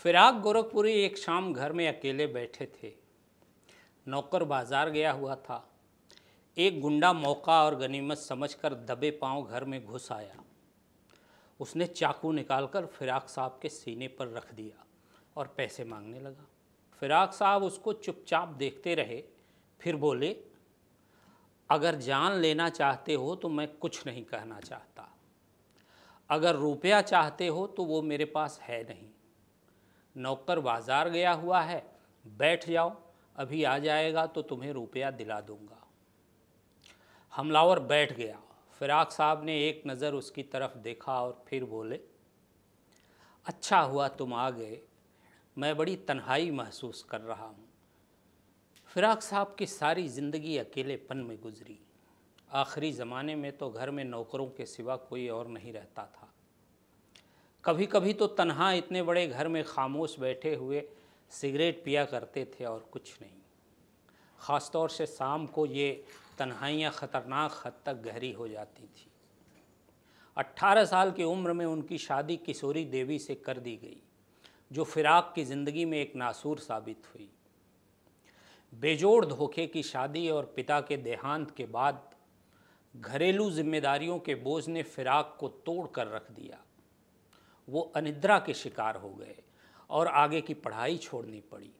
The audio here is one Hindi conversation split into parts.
फिराक गोरखपुरी एक शाम घर में अकेले बैठे थे। नौकर बाजार गया हुआ था। एक गुंडा मौका और गनीमत समझकर दबे पांव घर में घुस आया। उसने चाकू निकालकर फिराक साहब के सीने पर रख दिया और पैसे मांगने लगा। फिराक साहब उसको चुपचाप देखते रहे, फिर बोले, अगर जान लेना चाहते हो तो मैं कुछ नहीं कहना चाहता। अगर रुपया चाहते हो तो वो मेरे पास है नहीं। नौकर बाजार गया हुआ है, बैठ जाओ, अभी आ जाएगा तो तुम्हें रुपया दिला दूंगा। हमलावर बैठ गया। फिराक साहब ने एक नज़र उसकी तरफ देखा और फिर बोले, अच्छा हुआ तुम आ गए, मैं बड़ी तन्हाई महसूस कर रहा हूँ। फिराक साहब की सारी ज़िंदगी अकेलेपन में गुजरी। आखिरी ज़माने में तो घर में नौकरों के सिवा कोई और नहीं रहता था। कभी कभी तो तन्हा इतने बड़े घर में खामोश बैठे हुए सिगरेट पिया करते थे और कुछ नहीं। ख़ास तौर से शाम को ये तन्हाइयाँ ख़तरनाक हद तक गहरी हो जाती थी। 18 साल की उम्र में उनकी शादी किशोरी देवी से कर दी गई, जो फिराक की ज़िंदगी में एक नासूर साबित हुई। बेजोड़ धोखे की शादी और पिता के देहांत के बाद घरेलू जिम्मेदारियों के बोझ ने फिराक को तोड़ कर रख दिया। वो अनिद्रा के शिकार हो गए और आगे की पढ़ाई छोड़नी पड़ी।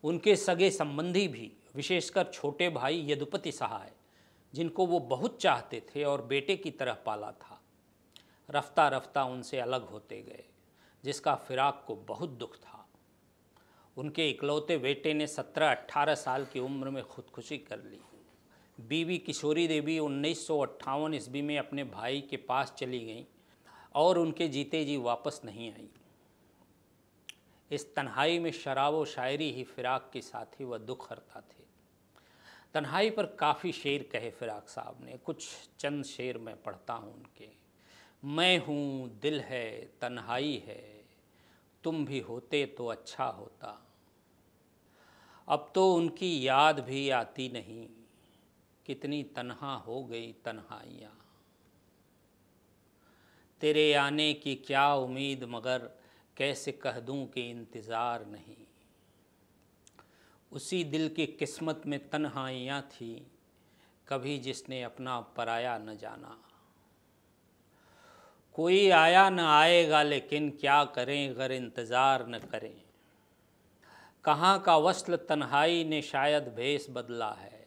उनके सगे संबंधी भी, विशेषकर छोटे भाई यदुपति सहाय, जिनको वो बहुत चाहते थे और बेटे की तरह पाला था, रफ्ता रफ्ता उनसे अलग होते गए, जिसका फिराक को बहुत दुख था। उनके इकलौते बेटे ने 17-18 साल की उम्र में खुदकुशी कर ली। बीवी किशोरी देवी 1958 ईस्वी में अपने भाई के पास चली गईं और उनके जीते जी वापस नहीं आई। इस तन्हाई में शराब व शायरी ही फिराक के साथी व दुख हरता थे। तन्हाई पर काफ़ी शेर कहे फिराक साहब ने। कुछ चंद शेर मैं पढ़ता हूँ उनके। मैं हूँ, दिल है, तन्हाई है, तुम भी होते तो अच्छा होता। अब तो उनकी याद भी आती नहीं, कितनी तन्हा हो गई तन्हाइयाँ। तेरे आने की क्या उम्मीद, मगर कैसे कह दूं कि इंतज़ार नहीं। उसी दिल की किस्मत में तन्हाइयाँ थी, कभी जिसने अपना पराया न जाना। कोई आया न आएगा, लेकिन क्या करें अगर इंतज़ार न करें। कहाँ का वस्ल तन्हाई ने शायद भेष बदला है,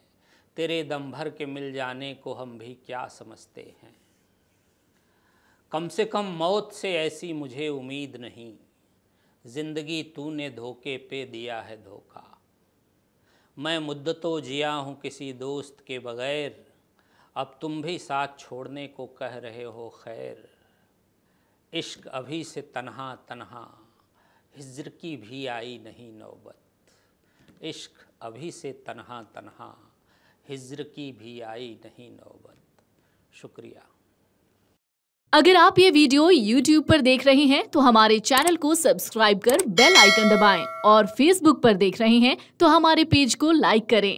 तेरे दम भर के मिल जाने को हम भी क्या समझते हैं। कम से कम मौत से ऐसी मुझे उम्मीद नहीं, ज़िंदगी तूने धोखे पे दिया है धोखा। मैं मुद्दतों जिया हूँ किसी दोस्त के बग़ैर, अब तुम भी साथ छोड़ने को कह रहे हो खैर। इश्क अभी से तन्हा तन्हा, हिज्र की भी आई नहीं नौबत। इश्क अभी से तन्हा तन्हा, हिज्र की भी आई नहीं नौबत। शुक्रिया। अगर आप ये वीडियो YouTube पर देख रहे हैं तो हमारे चैनल को सब्सक्राइब कर बेल आइकन दबाएं और Facebook पर देख रहे हैं तो हमारे पेज को लाइक करें।